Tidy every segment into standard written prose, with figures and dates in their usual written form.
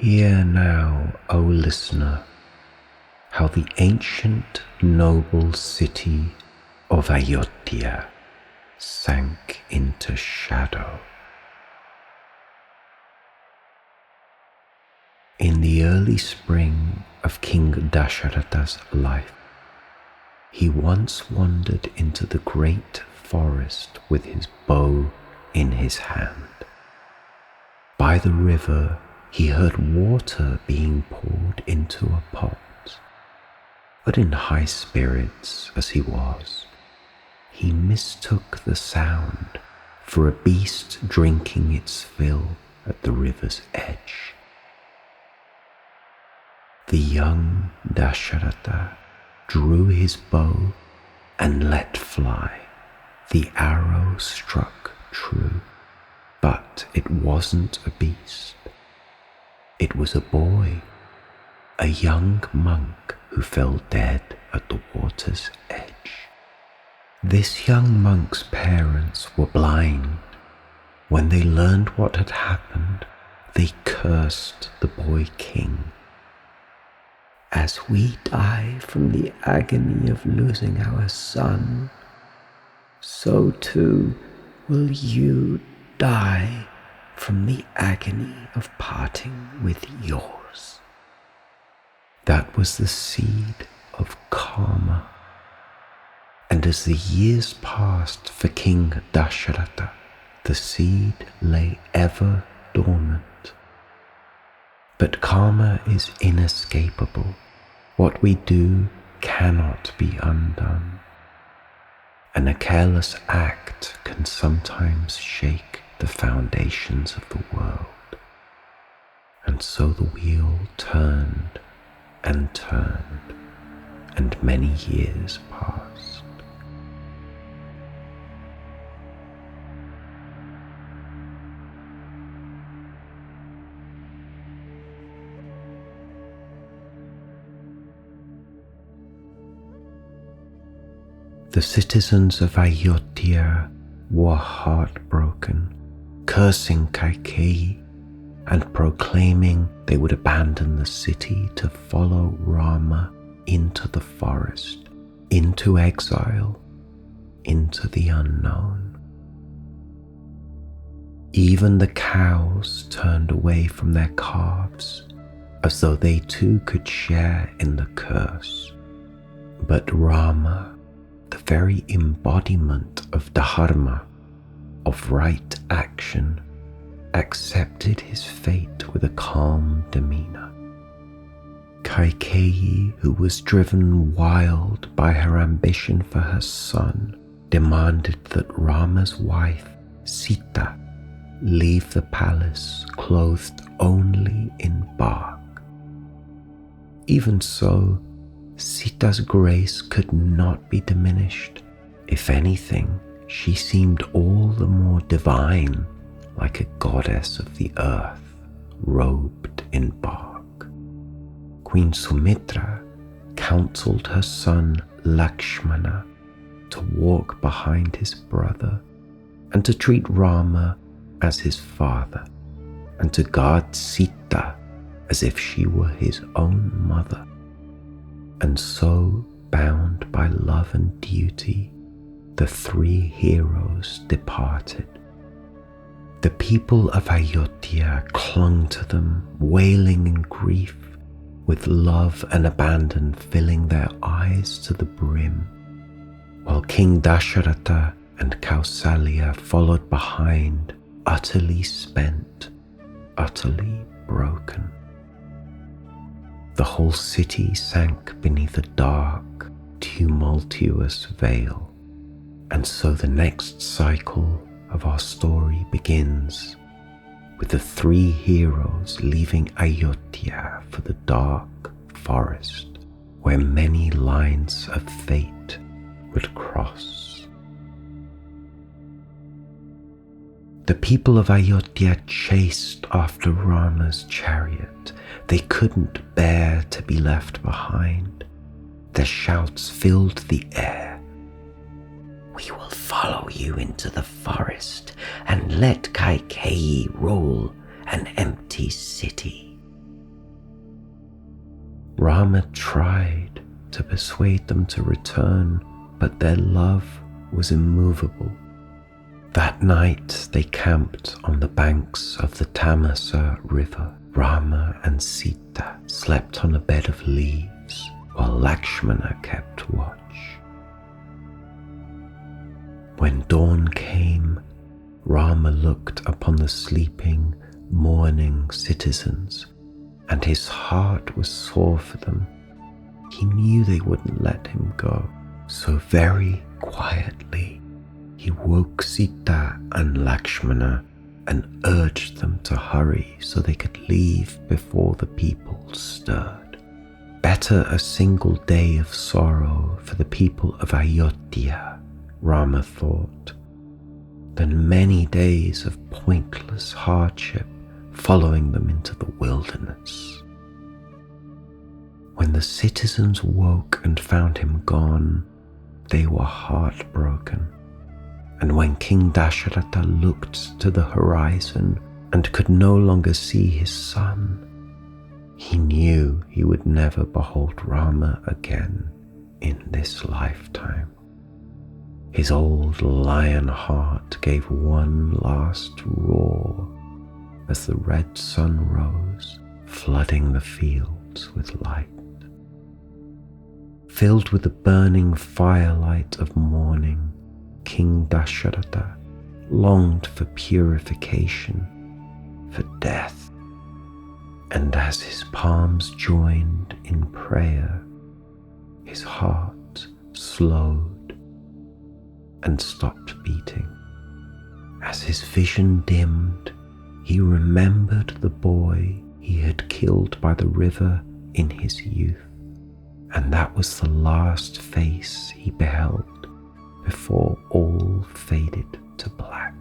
Hear now, O listener, how the ancient noble city of Ayodhya sank into shadow. In the early spring of King Dasharatha's life, he once wandered into the great forest with his bow in his hand. By the river, he heard water being poured into a pot, but in high spirits as he was, he mistook the sound for a beast drinking its fill at the river's edge. The young Dasharatha drew his bow and let fly. The arrow struck true, but it wasn't a beast. It was a boy, a young monk who fell dead at the water's edge. This young monk's parents were blind. When they learned what had happened, they cursed the boy king. As we die from the agony of losing our son, so too will you die from the agony of parting with yours. That was the seed of karma. And as the years passed for King Dasharatha, the seed lay ever dormant. But karma is inescapable. What we do cannot be undone. And a careless act can sometimes shake the foundations of the world. And so the wheel turned and turned, and many years passed. The citizens of Ayodhya were heartbroken, cursing Kaikeyi and proclaiming they would abandon the city to follow Rama into the forest, into exile, into the unknown. Even the cows turned away from their calves, as though they too could share in the curse. But Rama, the very embodiment of dharma, of right action, accepted his fate with a calm demeanor. Kaikeyi, who was driven wild by her ambition for her son, demanded that Rama's wife, Sita, leave the palace clothed only in bark. Even so, Sita's grace could not be diminished. If anything, she seemed all the more divine, like a goddess of the earth, robed in bark. Queen Sumitra counseled her son Lakshmana to walk behind his brother and to treat Rama as his father and to guard Sita as if she were his own mother. And so, bound by love and duty, the three heroes departed. The people of Ayodhya clung to them, wailing in grief, with love and abandon filling their eyes to the brim, while King Dasharatha and Kausalya followed behind, utterly spent, utterly broken. The whole city sank beneath a dark, tumultuous veil, and so the next cycle of our story begins, with the three heroes leaving Ayodhya for the dark forest, where many lines of fate would cross. The people of Ayodhya chased after Rama's chariot. They couldn't bear to be left behind. Their shouts filled the air. "We will follow you into the forest and let Kaikeyi rule an empty city. Rama tried to persuade them to return, but their love was immovable. That night they camped on the banks of the Tamasa river. Rama and Sita slept on a bed of leaves while Lakshmana kept watch. When dawn came, Rama looked upon the sleeping, mourning citizens, and his heart was sore for them. He knew they wouldn't let him go, so very quietly he woke Sita and Lakshmana and urged them to hurry so they could leave before the people stirred. Better a single day of sorrow for the people of Ayodhya, Rama thought, than many days of pointless hardship following them into the wilderness. When the citizens woke and found him gone, they were heartbroken. And when King Dasharatha looked to the horizon and could no longer see his son, he knew he would never behold Rama again in this lifetime. His old lion heart gave one last roar as the red sun rose, flooding the fields with light. Filled with the burning firelight of morning, King Dasharatha longed for purification, for death, and as his palms joined in prayer, his heart slowed and stopped beating. As his vision dimmed, he remembered the boy he had killed by the river in his youth, and that was the last face he beheld before all faded to black.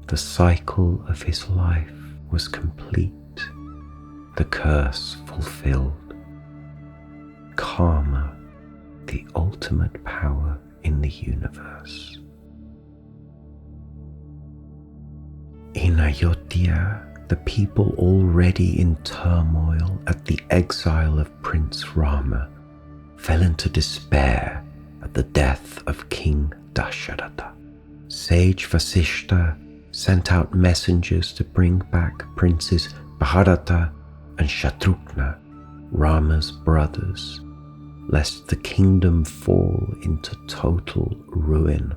The cycle of his life was complete, the curse fulfilled. Karma, the ultimate power in the universe. In Ayodhya, the people already in turmoil at the exile of Prince Rama fell into despair at the death of King Dasharatha. Sage Vasishta sent out messengers to bring back Princes Bharata and Shatrughna, Rama's brothers, lest the kingdom fall into total ruin.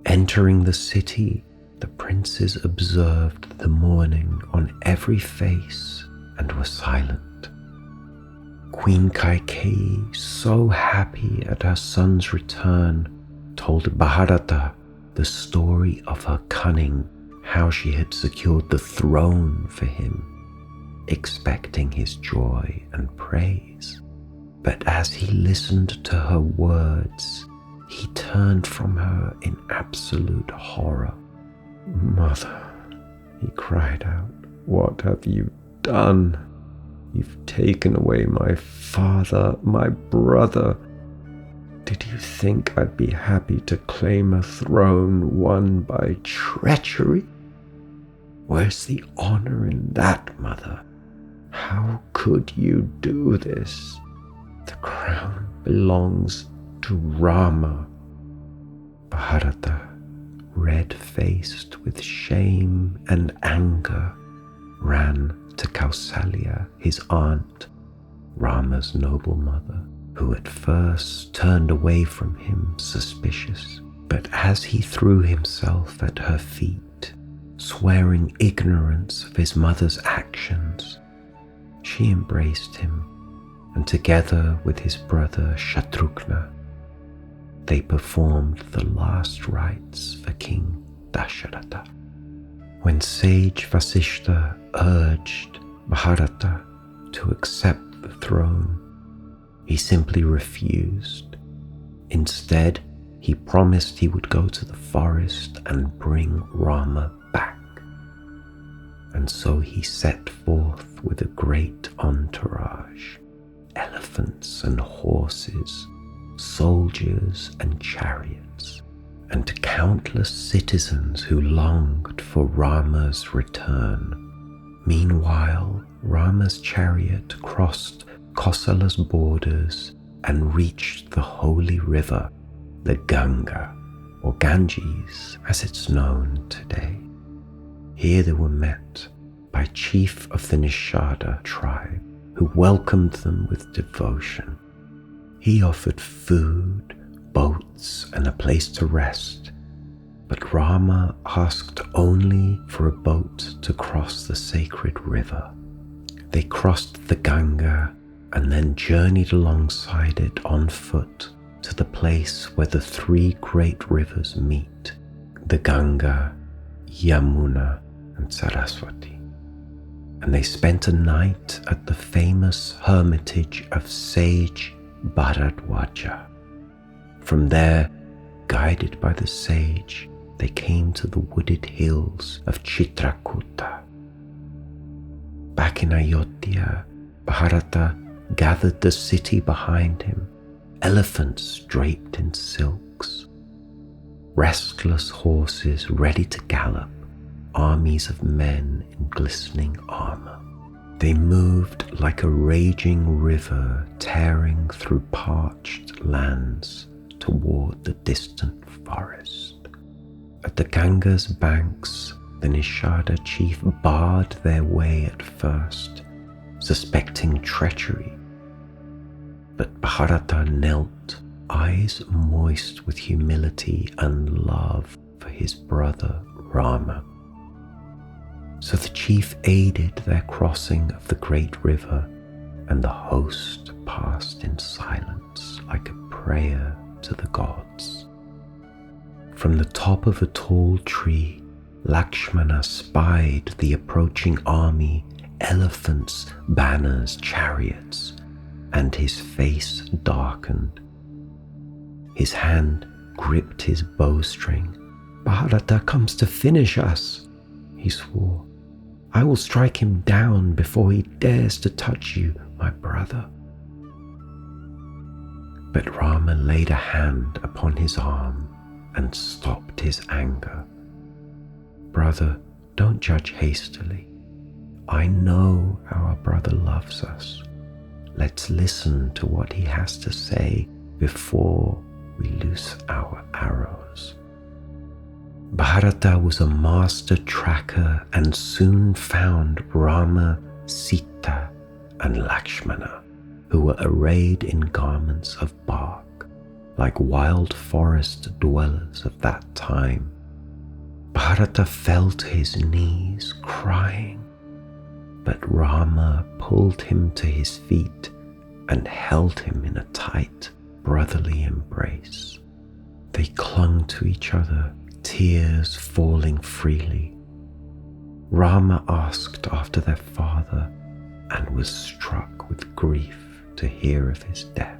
Entering the city, the princes observed the mourning on every face and were silent. Queen Kaikeyi, so happy at her son's return, told Bharata the story of her cunning, how she had secured the throne for him, expecting his joy and praise. But as he listened to her words, he turned from her in absolute horror. "Mother," he cried out, "what have you done? You've taken away my father, my brother. Did you think I'd be happy to claim a throne won by treachery? Where's the honor in that, mother? How could you do this? The crown belongs to Rama." Bharata, red-faced with shame and anger, ran to Kausalya, his aunt, Rama's noble mother, who at first turned away from him suspicious. But as he threw himself at her feet, swearing ignorance of his mother's actions, she embraced him, and together with his brother Shatrughna, they performed the last rites for King Dasharatha. When sage Vasishta urged Bharata to accept the throne, he simply refused. Instead, he promised he would go to the forest and bring Rama back. And so he set forth with a great entourage, elephants and horses, soldiers and chariots, and countless citizens who longed for Rama's return Meanwhile, Rama's chariot crossed Kosala's borders and reached the holy river, the Ganga, or Ganges as it's known today. Here they were met by chief of the Nishada tribe, who welcomed them with devotion. He offered food, boats, and a place to rest, but Rama asked only for a boat to cross the sacred river. They crossed the Ganga and then journeyed alongside it on foot to the place where the three great rivers meet, the Ganga, Yamuna, and Saraswati. And they spent a night at the famous hermitage of sage Bharadwaja. From there, guided by the sage, they came to the wooded hills of Chitrakuta. Back in Ayodhya, Bharata gathered the city behind him, elephants draped in silks, restless horses ready to gallop, armies of men in glistening armor. They moved like a raging river tearing through parched lands toward the distant forest. At the Ganga's banks, the Nishada chief barred their way at first, suspecting treachery. But Bharata knelt, eyes moist with humility and love for his brother Rama. So the chief aided their crossing of the great river, and the host passed in silence like a prayer to the gods. From the top of a tall tree, Lakshmana spied the approaching army, elephants, banners, chariots, and his face darkened. His hand gripped his bowstring. "Bharata comes to finish us," he swore. "I will strike him down before he dares to touch you, my brother." But Rama laid a hand upon his arm and stopped his anger. "Brother, don't judge hastily. I know our brother loves us. Let's listen to what he has to say before we loose our arrows." Bharata was a master tracker and soon found Rama, Sita, and Lakshmana, who were arrayed in garments of bark, like wild forest dwellers of that time. Bharata fell to his knees, crying, but Rama pulled him to his feet and held him in a tight, brotherly embrace. They clung to each other, tears falling freely. Rama asked after their father and was struck with grief to hear of his death.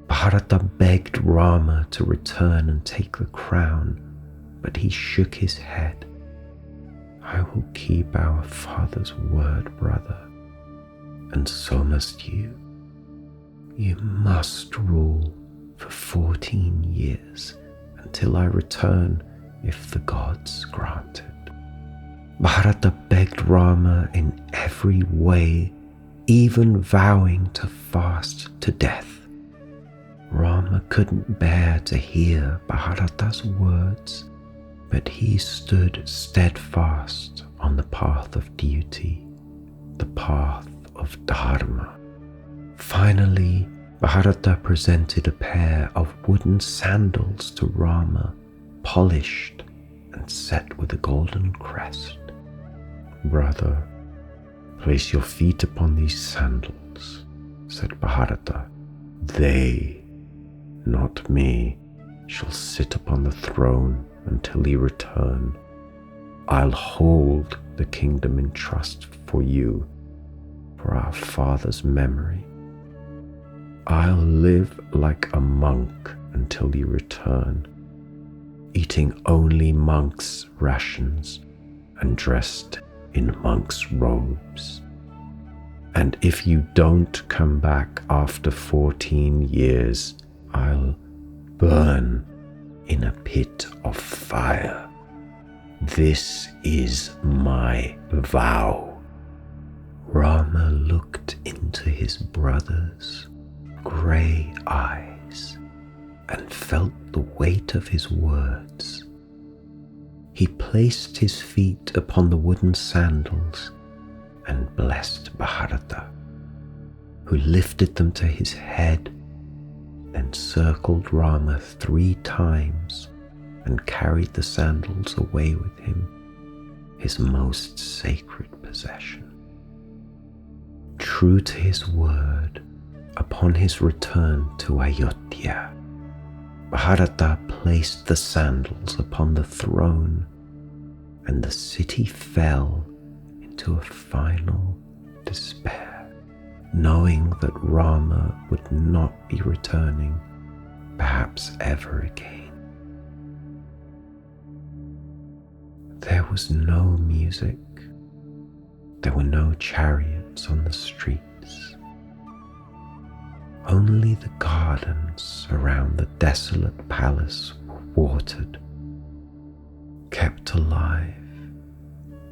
Bharata begged Rama to return and take the crown, but he shook his head. "I will keep our father's word, brother, and so must you. You must rule for 14 years until I return if the gods grant it." Bharata begged Rama in every way, even vowing to fast to death. Rama couldn't bear to hear Bharata's words, but he stood steadfast on the path of duty, the path of dharma. Finally, Bharata presented a pair of wooden sandals to Rama, polished and set with a golden crest. "Brother, place your feet upon these sandals," said Bharata. "They, not me, shall sit upon the throne until he return. I'll hold the kingdom in trust for you, for our father's memory. I'll live like a monk until you return, eating only monks' rations and dressed in monks' robes. And if you don't come back after 14 years, I'll burn in a pit of fire. This is my vow." Rama looked into his brother's grey eyes and felt the weight of his words. He placed his feet upon the wooden sandals and blessed Bharata, who lifted them to his head, then circled Rama 3 times and carried the sandals away with him, his most sacred possession. True to his word, upon his return to Ayodhya, Bharata placed the sandals upon the throne, and the city fell into a final despair, knowing that Rama would not be returning, perhaps ever again. There was no music. There were no chariots on the streets. Only the gardens around the desolate palace were watered, kept alive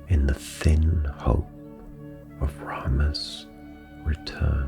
in the thin hope of Rama's return.